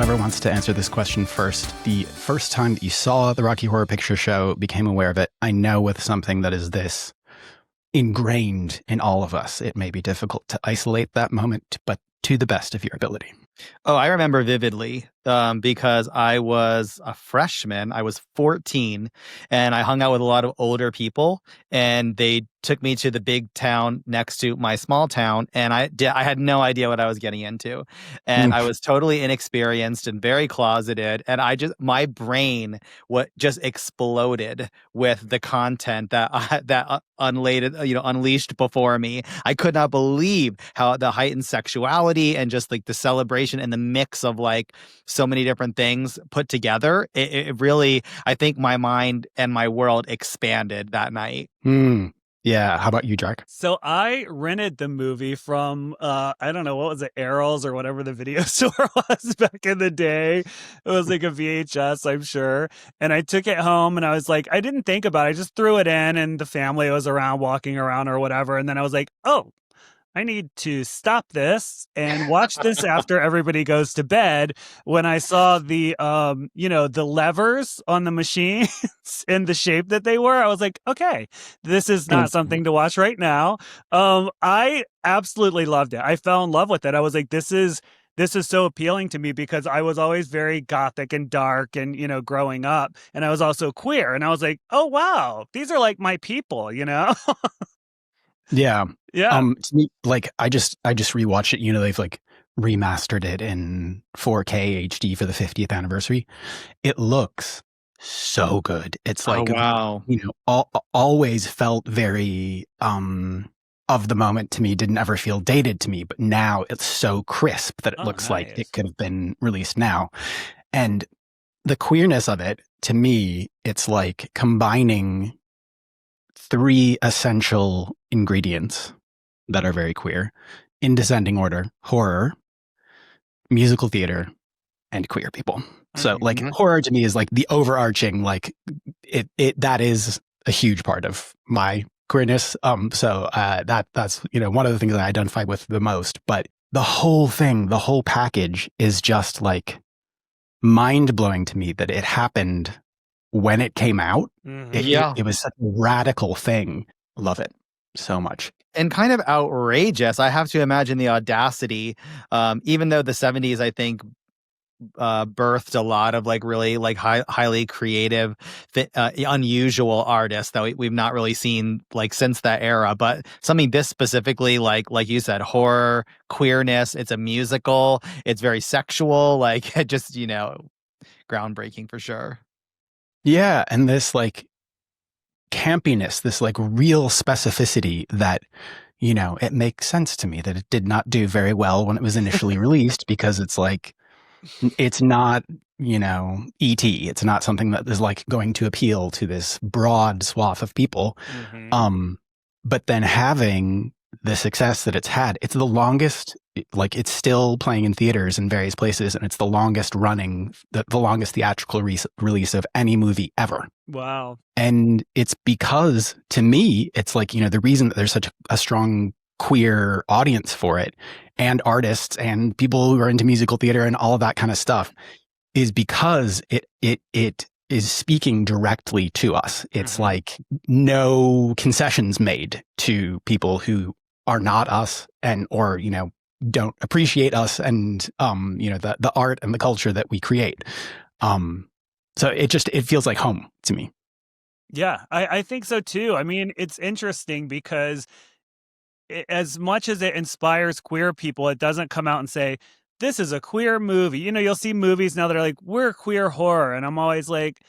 whoever wants to answer this question first, the first time that you saw the Rocky Horror Picture Show, became aware of it, I know with something that is this ingrained in all of us, it may be difficult to isolate that moment, but to the best of your ability. Oh, I remember vividly because I was a freshman. I was 14 and I hung out with a lot of older people, and they took me to the big town next to my small town, and I had no idea what I was getting into. And I was totally inexperienced and very closeted, and my brain just exploded with the content that unleashed before me. I could not believe how the heightened sexuality and just like the celebration and the mix of like so many different things put together. It really, I think my mind and my world expanded that night. Yeah. How about you, Drac? So I rented the movie from, I don't know, what was it, Errol's or whatever the video store was back in the day. It was like a VHS, I'm sure. And I took it home and I was like, I didn't think about it. I just threw it in and the family was around, walking around or whatever. And then I was like, oh, I need to stop this and watch this after everybody goes to bed. When I saw the, the levers on the machines in the shape that they were, I was like, okay, this is not something to watch right now. I absolutely loved it. I fell in love with it. I was like, this is so appealing to me because I was always very gothic and dark and, growing up. And I was also queer. And I was like, oh, wow, these are like my people, Yeah. Yeah. To me, like I just rewatched it. They've like remastered it in 4K HD for the 50th anniversary. It looks so good. It's like, wow. Always felt very of the moment to me. Didn't ever feel dated to me, but now it's so crisp that it looks like it could have been released now. And the queerness of it, to me, it's like combining 3 essential ingredients that are very queer in descending order: horror, musical theater, and queer people. So like horror to me is like the overarching, like it that is a huge part of my queerness. So that's one of the things that I identify with the most. But the whole thing, the whole package is just like mind blowing to me that it happened when it came out. It was such a radical thing. Love it so much. And kind of outrageous. I have to imagine the audacity, even though the 70s, I think, birthed a lot of like really like highly creative, unusual artists that we've not really seen like since that era. But something this specifically, like you said, horror, queerness, it's a musical, it's very sexual, like just, groundbreaking for sure. Yeah. And this like campiness, this like real specificity that, it makes sense to me that it did not do very well when it was initially released, because it's like, it's not, E.T. It's not something that is like going to appeal to this broad swath of people. But then having the success that it's had, it's the longest, like it's still playing in theaters in various places, and it's the longest running, the longest theatrical release of any movie ever. Wow. And it's because, to me, it's like, the reason that there's such a strong queer audience for it, and artists and people who are into musical theater and all of that kind of stuff, is because it is speaking directly to us. It's like no concessions made to people who are not us or don't appreciate us and the art and the culture that we create. So it feels like home to me. Yeah, I think so too. I mean, it's interesting because as much as it inspires queer people, it doesn't come out and say, this is a queer movie. You'll see movies now that are like, we're queer horror. And I'm always like,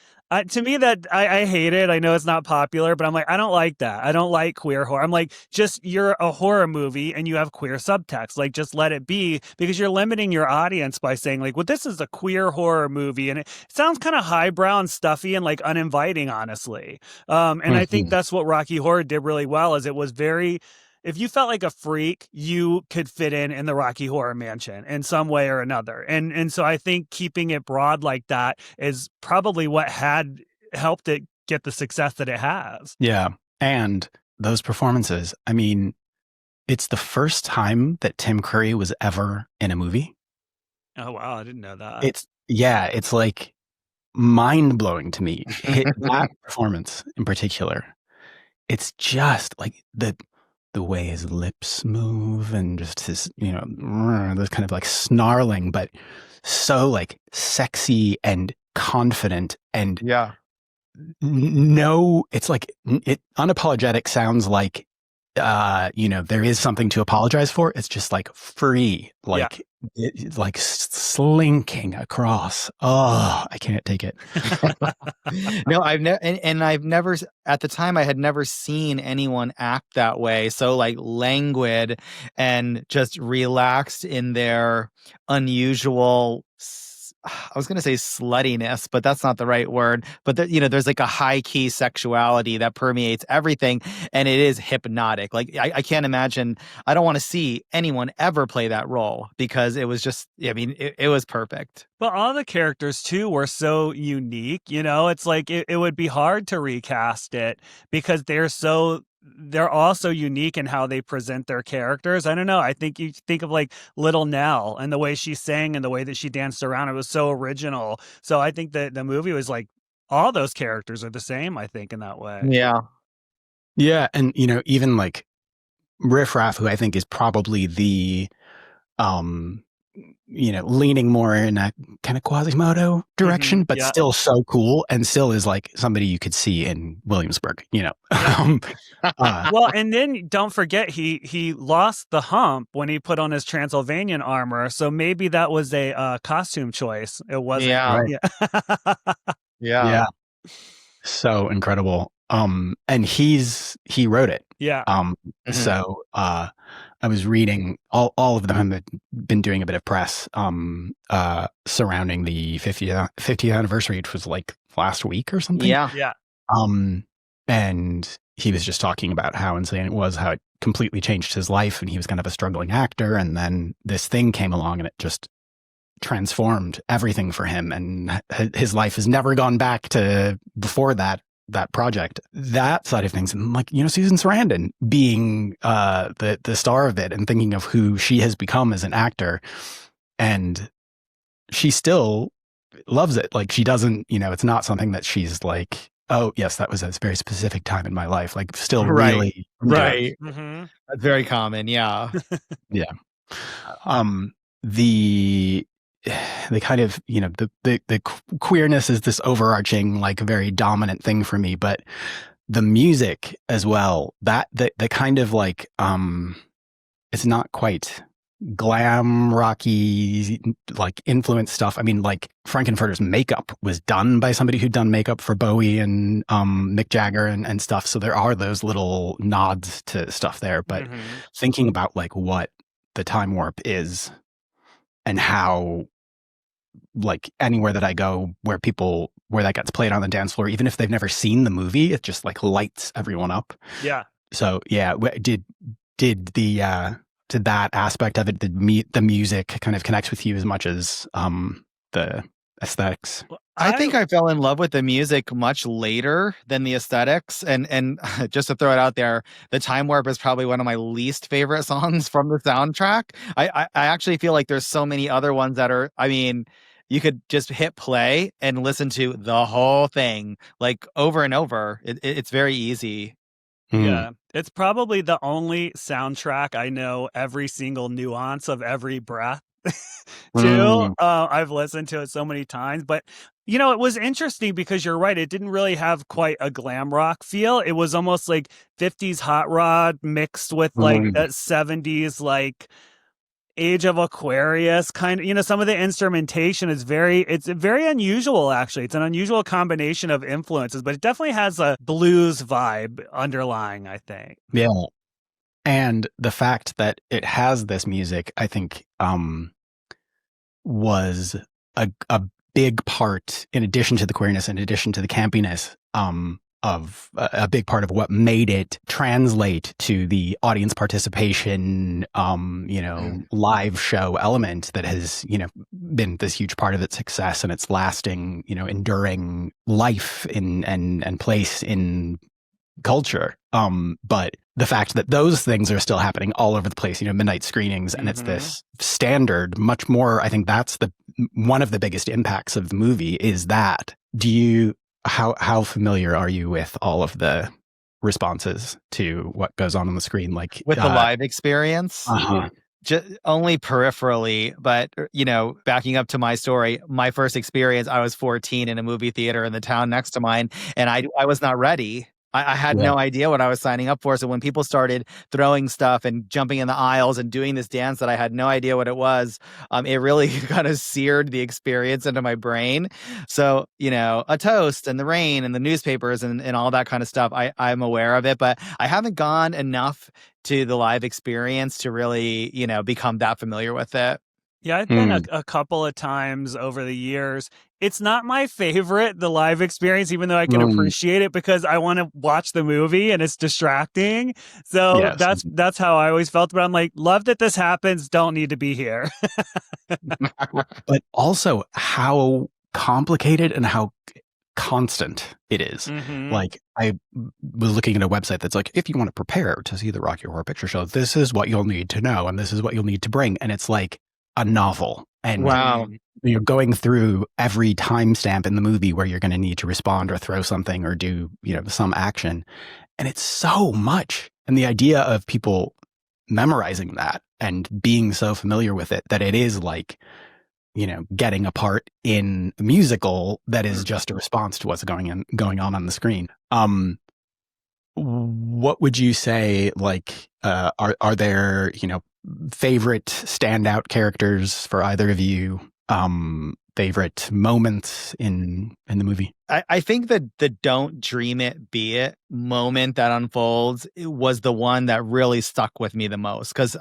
to me, that I hate it. I know it's not popular, but I'm like, I don't like that. I don't like queer horror. I'm like, just, you're a horror movie and you have queer subtext. Like, just let it be, because you're limiting your audience by saying like, well, this is a queer horror movie. And it sounds kind of highbrow and stuffy and like uninviting, honestly. And I think that's what Rocky Horror did really well, is it was very, if you felt like a freak, you could fit in the Rocky Horror Mansion in some way or another. And so I think keeping it broad like that is probably what had helped it get the success that it has. Yeah. And those performances, I mean, it's the first time that Tim Curry was ever in a movie. Oh wow, I didn't know that. It's like mind-blowing to me. That performance in particular. It's just like the way his lips move and just his, those kind of like snarling, but so like sexy and confident and Yeah. no, it's like unapologetic sounds like there is something to apologize for. It's just like free, like it's like slinking across. Oh, I can't take it. No, I've never, and I've never, at the time, I had never seen anyone act that way. So like languid and just relaxed in their unusual, I was going to say sluttiness, but that's not the right word. But there's like a high key sexuality that permeates everything, and it is hypnotic. Like I can't imagine. I don't want to see anyone ever play that role because it was just. I mean, it was perfect. But all the characters too were so unique. It's like it would be hard to recast it because they're all so unique in how they present their characters. I don't know. I think you think of like Little Nell and the way she sang and the way that she danced around. It was so original. So I think that the movie was like all those characters are the same, I think, in that way. Yeah. Yeah. And, even like Riff Raff, who I think is probably the, leaning more in a kind of Quasimodo direction, but still so cool and still is like somebody you could see in Williamsburg, Well, and then don't forget he lost the hump when he put on his Transylvanian armor, so maybe that was a costume choice. It wasn't. Yeah. So incredible. And he wrote it. Yeah. So I was reading all of them have been doing a bit of press surrounding the 50th anniversary, which was like last week or something. Yeah. And he was just talking about how insane it was, how it completely changed his life, and he was kind of a struggling actor, and then this thing came along and it just transformed everything for him, and his life has never gone back to before that project. That side of things, and like Susan Sarandon being the star of it and thinking of who she has become as an actor, and she still loves it. Like she doesn't, it's not something that she's like, oh yes, that was a very specific time in my life. Like still really right. Mm-hmm. That's very common. Yeah. Yeah. The kind of, the queerness is this overarching, like very dominant thing for me, but the music as well, that the kind of like, it's not quite glam rocky, like influence stuff. I mean, like Frank-N-Furter's makeup was done by somebody who'd done makeup for Bowie and Mick Jagger and stuff. So there are those little nods to stuff there, but thinking about like what the Time Warp is and how like anywhere that I go where that gets played on the dance floor, even if they've never seen the movie, it just like lights everyone up. Yeah. So yeah, did that aspect of it, the music kind of connects with you as much as the aesthetics? Well, I think I fell in love with the music much later than the aesthetics. And just to throw it out there, the Time Warp is probably one of my least favorite songs from the soundtrack. I actually feel like there's so many other ones that are, I mean, you could just hit play and listen to the whole thing like over and over. It's very easy. Yeah, it's probably the only soundtrack I know every single nuance of every breath to. I've listened to it so many times, but it was interesting because you're right. It didn't really have quite a glam rock feel. It was almost like 50s hot rod mixed with like that 70s, like Age of Aquarius kind of, some of the instrumentation is it's very unusual, actually. It's an unusual combination of influences, but it definitely has a blues vibe underlying, I think. Yeah. And the fact that it has this music, I think, was a big part, in addition to the queerness, in addition to the campiness, of a big part of what made it translate to the audience participation, live show element that has, been this huge part of its success and its lasting, enduring life and place in culture. But the fact that those things are still happening all over the place, midnight screenings, and it's this standard, much more, I think that's one of the biggest impacts of the movie is that. How familiar are you with all of the responses to what goes on the screen? Like with the live experience? Just only peripherally, but backing up to my story, my first experience, I was 14 in a movie theater in the town next to mine, and I was not ready. I had no idea what I was signing up for. So when people started throwing stuff and jumping in the aisles and doing this dance that I had no idea what it was, it really kind of seared the experience into my brain. So, a toast and the rain and the newspapers and all that kind of stuff, I'm aware of it, but I haven't gone enough to the live experience to really, become that familiar with it. Yeah, I've been a couple of times over the years. It's not my favorite, the live experience, even though I can appreciate it because I want to watch the movie and it's distracting. So that's how I always felt. But I'm like, love that this happens. Don't need to be here. But also how complicated and how constant it is. Like I was looking at a website that's like, if you want to prepare to see the Rocky Horror Picture Show, this is what you'll need to know. And this is what you'll need to bring. And it's like a novel. And you're going through every timestamp in the movie where you're going to need to respond or throw something or do, some action. And it's so much. And the idea of people memorizing that and being so familiar with it that it is like, getting a part in a musical that is just a response to what's going on the screen. What would you say, like, are there, favorite standout characters for either of you? Favorite moments in the movie? I think that the "don't dream it, be it" moment that unfolds was the one that really stuck with me the most. Because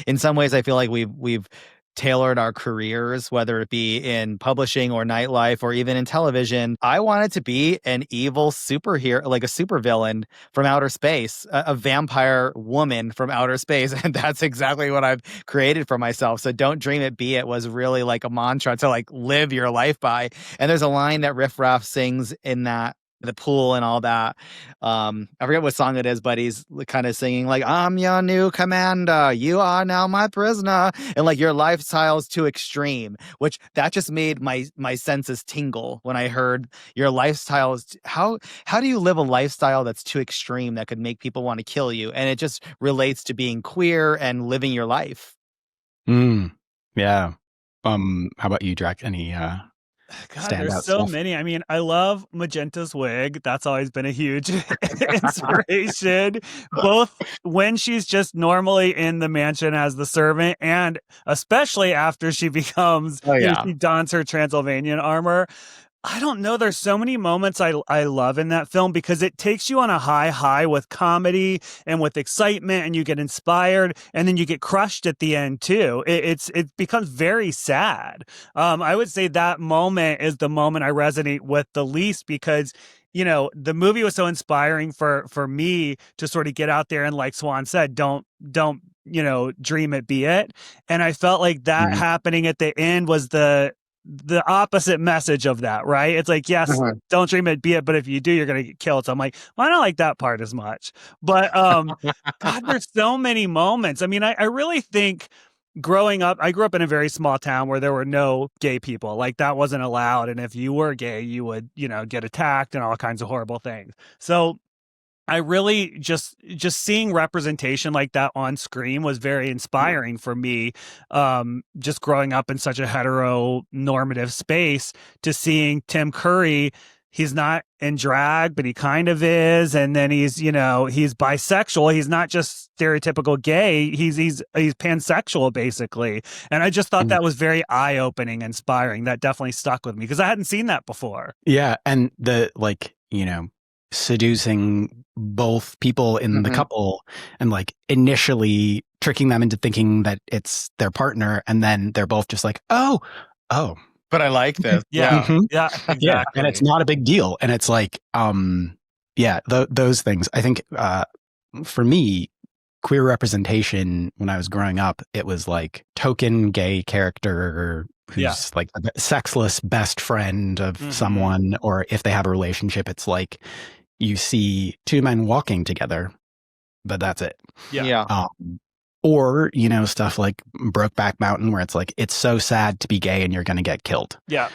in some ways, I feel like we've tailored our careers, whether it be in publishing or nightlife or even in television. I wanted to be an evil superhero, like a supervillain from outer space, a vampire woman from outer space. And that's exactly what I've created for myself. So "don't dream it, be it" was really like a mantra to like live your life by. And there's a line that Riff Raff sings in that, the pool and all that. I forget what song it is, but he's kind of singing like, "I'm your new commander, you are now my prisoner," and like, your lifestyle is too extreme, which that just made my senses tingle when I heard your lifestyle is how do you live a lifestyle that's too extreme that could make people want to kill you? And it just relates to being queer and living your life. Yeah. How about you, Drac? Any God, there's so many. I mean, I love Magenta's wig. That's always been a huge inspiration, both when she's just normally in the mansion as the servant and especially after she becomes, she dons her Transylvanian armor. I don't know. There's so many moments I love in that film because it takes you on a high with comedy and with excitement, and you get inspired, and then you get crushed at the end too. It becomes very sad. I would say that moment is the moment I resonate with the least because the movie was so inspiring for me to sort of get out there and, like Swan said, don't dream it, be it. And I felt like that happening at the end was the opposite message of that, right? It's like, yes, don't dream it, be it, but if you do, you're going to get killed. So I'm like, well, I don't like that part as much. But God, there's so many moments. I mean, I really think growing up, I grew up in a very small town where there were no gay people. Like, that wasn't allowed. And if you were gay, you would, get attacked and all kinds of horrible things. So I really just seeing representation like that on screen was very inspiring for me. Just growing up in such a heteronormative space, to seeing Tim Curry, he's not in drag, but he kind of is. And then he's bisexual. He's not just stereotypical gay. He's pansexual basically. And I just thought that was very eye-opening, inspiring. That definitely stuck with me because I hadn't seen that before. Yeah. And seducing both people in the couple and like initially tricking them into thinking that it's their partner, and then they're both just like, oh, but I like this. Yeah. Exactly. Yeah, and it's not a big deal. And it's like, those things. I think for me, queer representation when I was growing up, it was like token gay character who's like a sexless best friend of someone, or if they have a relationship, it's like, you see two men walking together, but that's it. Yeah. Or, you know, stuff like Brokeback Mountain, where it's like, it's so sad to be gay and you're going to get killed. Yeah.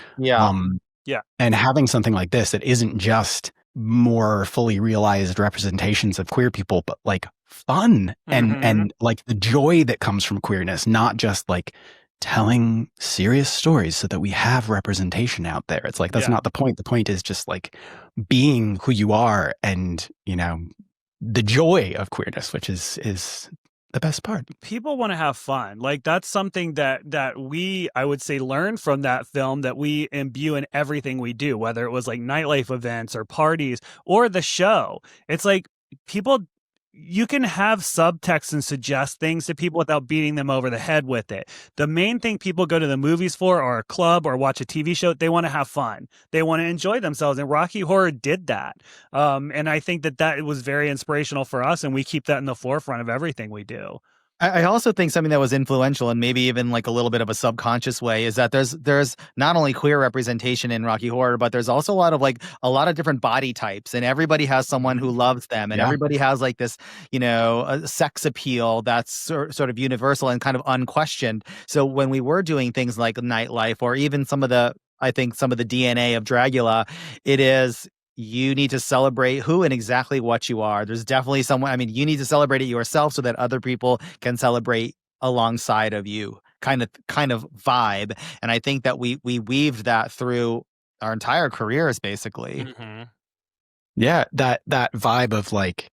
And having something like this that isn't just more fully realized representations of queer people, but like fun and like the joy that comes from queerness, not just like telling serious stories so that we have representation out there. It's like, that's not the point. The point is just like being who you are and, you know, the joy of queerness, which is the best part. People want to have fun. Like, that's something that we, I would say, learned from that film, that we imbue in everything we do, whether it was like nightlife events or parties or the show. It's like people, you can have subtext and suggest things to people without beating them over the head with it. The main thing people go to the movies for, or a club, or watch a TV show, they want to have fun. They want to enjoy themselves. And Rocky Horror did that. And I think that was very inspirational for us. And we keep that in the forefront of everything we do. I also think something that was influential, and maybe even like a little bit of a subconscious way, is that there's not only queer representation in Rocky Horror, but there's also a lot of different body types, and everybody has someone who loves them, and everybody has like this, you know, a sex appeal that's sort of universal and kind of unquestioned. So when we were doing things like nightlife, or even some of the DNA of Dragula, it is, you need to celebrate who and exactly what you are. There's definitely someone, I mean, you need to celebrate it yourself so that other people can celebrate alongside of you, kind of vibe. And I think that we weaved that through our entire careers, basically. Yeah, that vibe of like,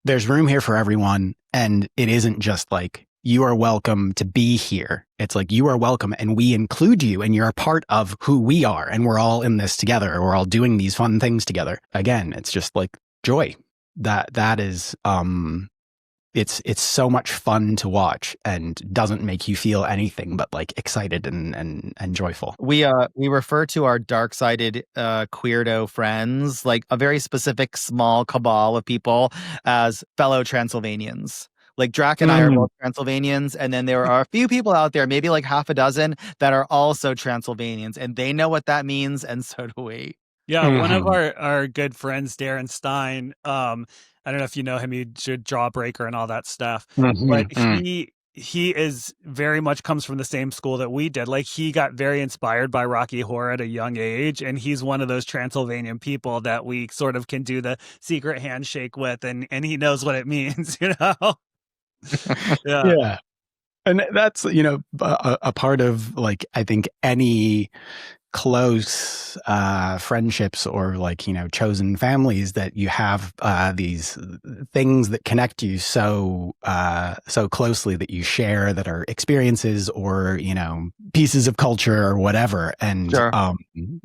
there's room here for everyone, and it isn't just like, you are welcome to be here. It's like, you are welcome and we include you and you're a part of who we are, and we're all in this together. We're all doing these fun things together. Again, it's just like joy. That is, it's so much fun to watch and doesn't make you feel anything but like excited and joyful. We refer to our dark-sided queerdo friends, like a very specific small cabal of people, as fellow Transylvanians. Like Drac and I are both Transylvanians, and then there are a few people out there, maybe like half a dozen, that are also Transylvanians, and they know what that means, and so do we. Yeah, one of our good friends, Darren Stein, I don't know if you know him, he did Jawbreaker and all that stuff, but he is very much comes from the same school that we did. Like, he got very inspired by Rocky Horror at a young age, and he's one of those Transylvanian people that we sort of can do the secret handshake with, and he knows what it means, you know? Yeah. And that's, you know, a part of like, I think any close friendships or like, you know, chosen families, that you have these things that connect you so closely, that you share, that are experiences or, you know, pieces of culture or whatever. And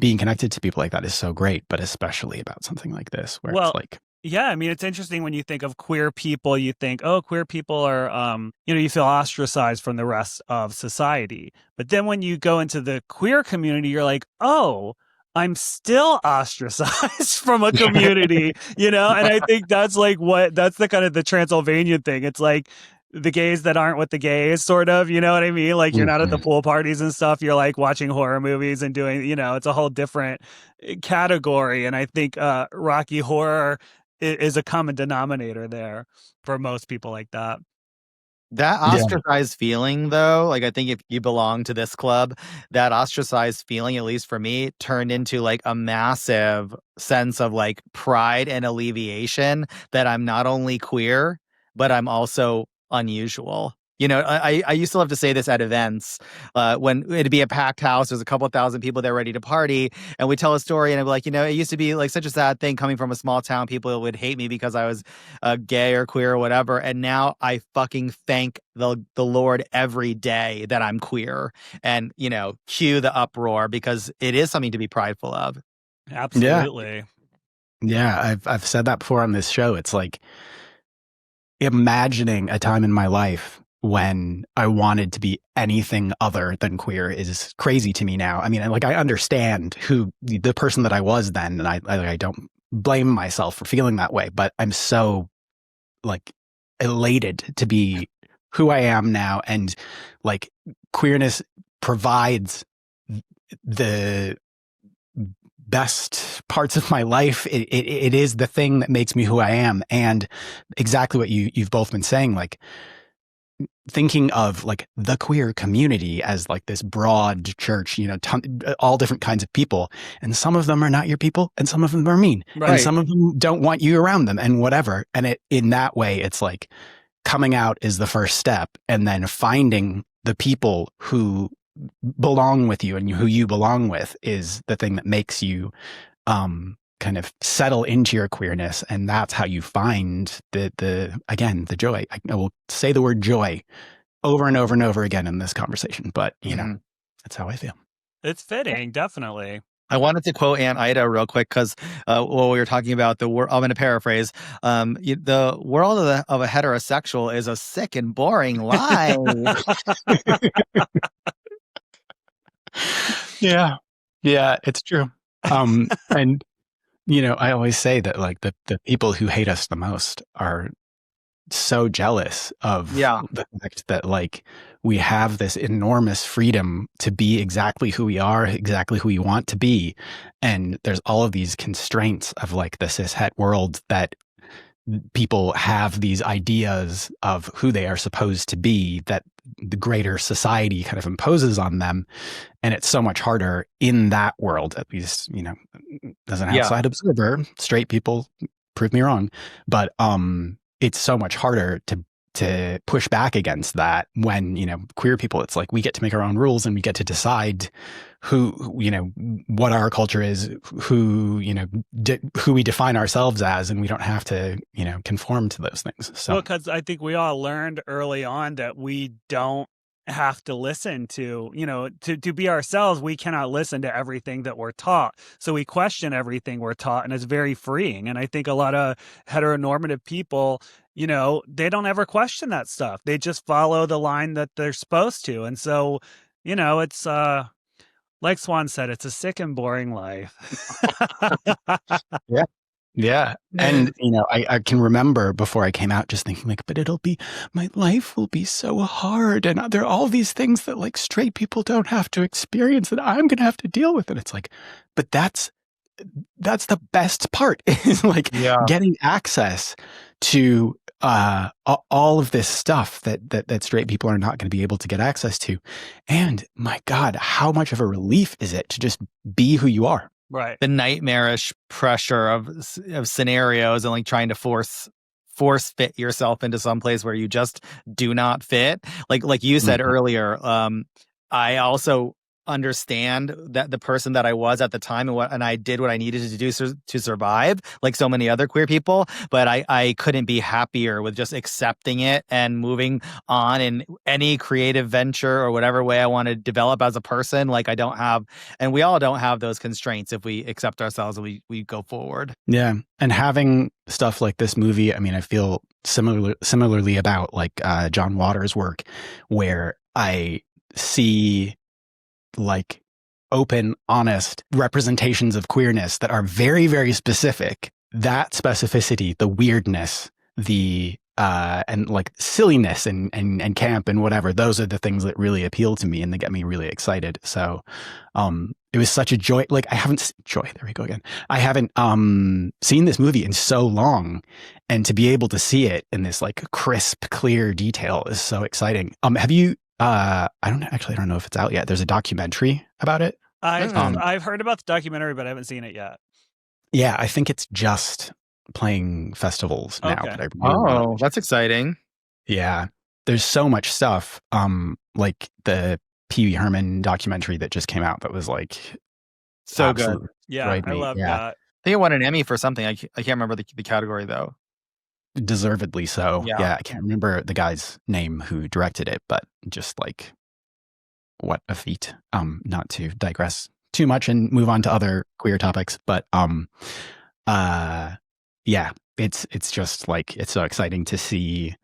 being connected to people like that is so great, but especially about something like this, where it's like, yeah, I mean, it's interesting when you think of queer people, you think, oh, queer people are, you know, you feel ostracized from the rest of society. But then when you go into the queer community, you're like, oh, I'm still ostracized from a community, you know? And I think that's like that's the kind of the Transylvanian thing. It's like the gays that aren't with the gays, sort of, you know what I mean? Like, you're not at the pool parties and stuff. You're like watching horror movies and doing, you know, it's a whole different category. And I think Rocky Horror is a common denominator there for most people like that. That ostracized feeling, though, like, I think if you belong to this club, that ostracized feeling, at least for me, turned into like a massive sense of like pride and alleviation that I'm not only queer, but I'm also unusual. You know, I used to love to say this at events when it'd be a packed house. There's a couple of thousand people there ready to party. And we tell a story and I'd be like, you know, it used to be like such a sad thing coming from a small town. People would hate me because I was gay or queer or whatever. And now I fucking thank the Lord every day that I'm queer. And, you know, cue the uproar, because it is something to be prideful of. Absolutely. Yeah, I've said that before on this show. It's like imagining a time in my life when I wanted to be anything other than queer is crazy to me now. I mean, like, I understand who the person that I was then, and I don't blame myself for feeling that way, but I'm so like elated to be who I am now. And like, queerness provides the best parts of my life. It is the thing that makes me who I am. And exactly what you've both been saying, like thinking of like the queer community as like this broad church, you know, all different kinds of people. And some of them are not your people and some of them are mean. Right. And some of them don't want you around them and whatever. And in that way, it's like coming out is the first step, and then finding the people who belong with you and who you belong with is the thing that makes you kind of settle into your queerness. And that's how you find the joy. I will say the word joy over and over and over again in this conversation, but you know, that's how I feel. It's fitting, definitely. I wanted to quote Aunt Ida real quick because while we were talking about the world, I'm going to paraphrase. The world of a heterosexual is a sick and boring lie. Yeah, it's true. And you know, I always say that like the people who hate us the most are so jealous of the fact that like we have this enormous freedom to be exactly who we are, exactly who we want to be. And there's all of these constraints of like the cishet world that people have these ideas of who they are supposed to be that the greater society kind of imposes on them. And it's so much harder in that world, at least, you know, as an outside observer, straight people prove me wrong. But it's so much harder to push back against that when, you know, queer people, it's like we get to make our own rules and we get to decide who, you know, what our culture is, who, you know, who we define ourselves as, and we don't have to, you know, conform to those things. So, well, because I think we all learned early on that we don't have to listen to, you know, to be ourselves. We cannot listen to everything that we're taught. So we question everything we're taught, and it's very freeing. And I think a lot of heteronormative people, you know, they don't ever question that stuff. They just follow the line that they're supposed to. And so, you know, it's like Swan said, it's a sick and boring life. Yeah. And, you know, I can remember before I came out just thinking like, but my life will be so hard. And there are all these things that like straight people don't have to experience that I'm going to have to deal with. And it's like, but that's the best part is like getting access to all of this stuff that straight people are not going to be able to get access to. And my God, how much of a relief is it to just be who you are? Right. The nightmarish pressure of scenarios and like trying to force fit yourself into some place where you just do not fit. Like you said earlier, I also understand that the person that I was at the time and I did what I needed to do to survive, like so many other queer people, but I couldn't be happier with just accepting it and moving on in any creative venture or whatever way I want to develop as a person. Like I don't have, and we all don't have those constraints if we accept ourselves and we go forward. Yeah. And having stuff like this movie, I mean, I feel similarly about like John Waters' work, where I see like open, honest representations of queerness that are very, very specific. That specificity, the weirdness, the and like silliness and camp and whatever, those are the things that really appeal to me and they get me really excited. So it was such a joy. Like I haven't seen this movie in so long, and to be able to see it in this like crisp, clear detail is so exciting. Have you I don't know if it's out yet. There's a documentary about it. I've heard about the documentary, but I haven't seen it yet. Yeah, I think it's just playing festivals now. Okay. But That's exciting. Yeah, there's so much stuff. Like the Pee Wee Herman documentary that just came out that was like so good. Yeah, I love that. I think it won an Emmy for something. I can't remember the category though. Deservedly so. Yeah. I can't remember the guy's name who directed it, but just like what a feat. Not to digress too much and move on to other queer topics, but it's just like it's so exciting to see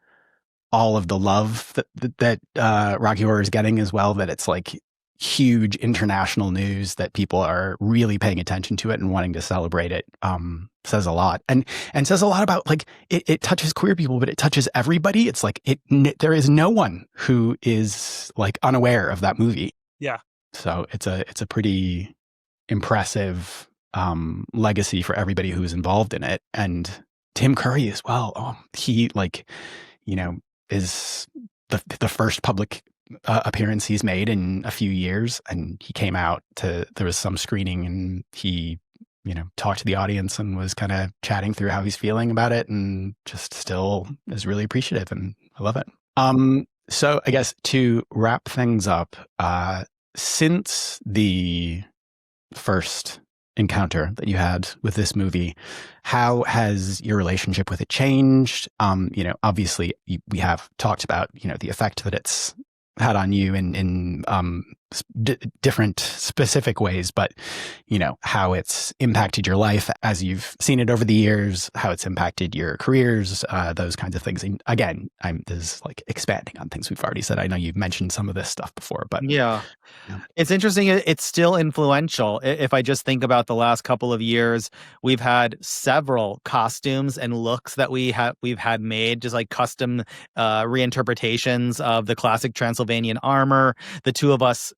all of the love that Rocky Horror is getting as well, that it's like huge international news, that people are really paying attention to it and wanting to celebrate it. Says a lot, and says a lot about like it touches queer people, but it touches everybody. It's like there is no one who is like unaware of that movie. Yeah. So it's a pretty impressive legacy for everybody who was involved in it. And Tim Curry as well. He is the first public appearance he's made in a few years, and he came out there was some screening, and he talked to the audience and was kind of chatting through how he's feeling about it, and just still is really appreciative, and I love it. So I guess to wrap things up, since the first encounter that you had with this movie, how has your relationship with it changed? Obviously we have talked about, the effect that it's had on you in different specific ways, but how it's impacted your life as you've seen it over the years, how it's impacted your careers, those kinds of things. And again, this is like expanding on things we've already said. I know you've mentioned some of this stuff before, but yeah. It's interesting. It's still influential. If I just think about the last couple of years, we've had several costumes and looks that we've had made, just like custom reinterpretations of the classic Transylvanian armor. The two of us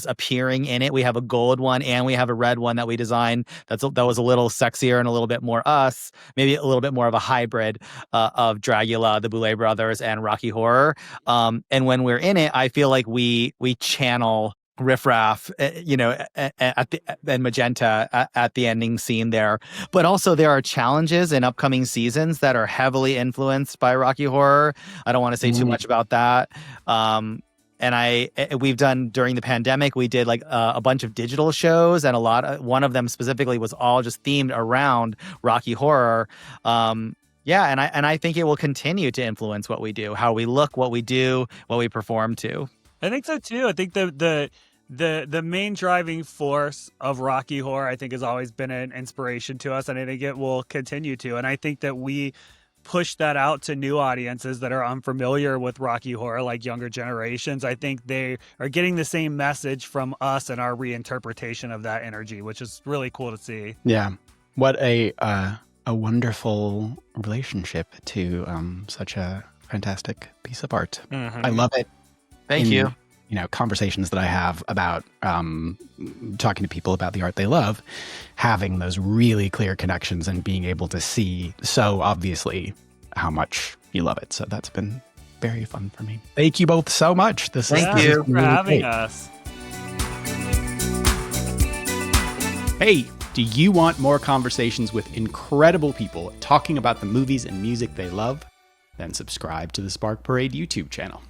appearing in it. We have a gold one and we have a red one that we designed that was a little sexier and a little bit more us, maybe a little bit more of a hybrid of Dragula, the Boulet brothers, and Rocky Horror. And when we're in it, I feel like we channel Riff Raff, and Magenta at the ending scene there. But also there are challenges in upcoming seasons that are heavily influenced by Rocky Horror. I don't want to say too much about that. And we've done during the pandemic, we did like a bunch of digital shows, and one of them specifically was all just themed around Rocky Horror. And I think it will continue to influence what we do, how we look, what we do, what we perform to. I think so too. I think the main driving force of Rocky Horror, I think, has always been an inspiration to us, and I think it will continue to. And I think that we push that out to new audiences that are unfamiliar with Rocky Horror, like younger generations. I think they are getting the same message from us and our reinterpretation of that energy, which is really cool to see. Yeah. What a wonderful relationship to such a fantastic piece of art. Mm-hmm. I love it. Thank you. Conversations that I have about talking to people about the art they love, having those really clear connections and being able to see so obviously how much you love it. So that's been very fun for me. Thank you both so much. Thank you for having us. Hey, do you want more conversations with incredible people talking about the movies and music they love? Then subscribe to the Spark Parade YouTube channel.